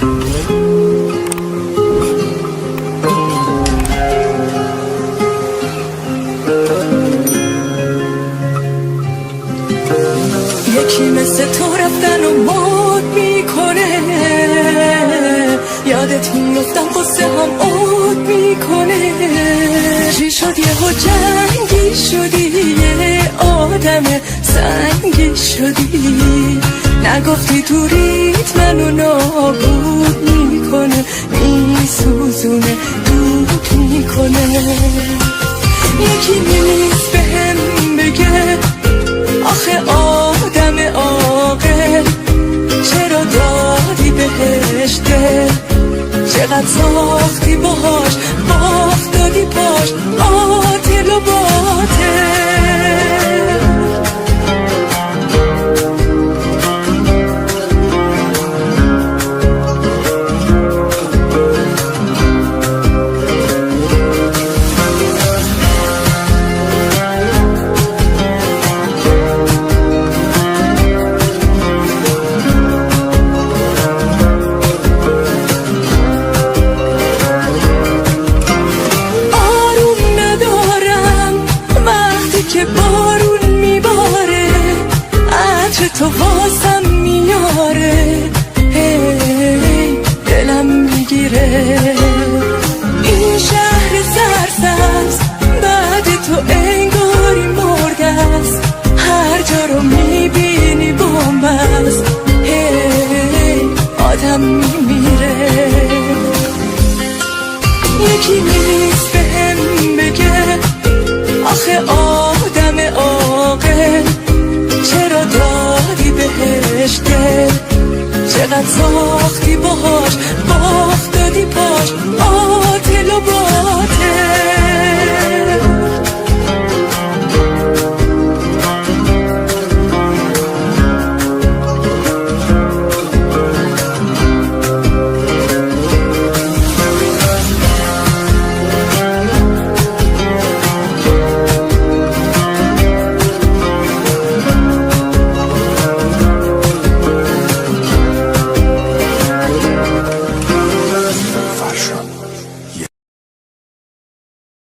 یکی مثل تو رفتن و مات میکنه، یادت میفتم قصه هم عود میکنه. چی شد یهو جنگی شدی، یه آدم سنگی شدی، نگفتی تو ریت منو نابود میکنه، میسوزونه دود میکنه. یکی نیست بهم بگه آخه آدم عاقل چرا دادی بهش دل، چقدر ساختی باهاش باخت دادی پاش باطل و باطل. که بارون میباره عطر تو واسم میاره، هی دلم میگیره. این شهر سرسبز بعد تو انگاری مرده است، هر جا رو میبینی بمب است، هی آدم میمیره. یکی نیست بهم بگه آخه آدم عاقل چرا دادی بهش دل، چقدر ساختی باهاش باخت دادی پاش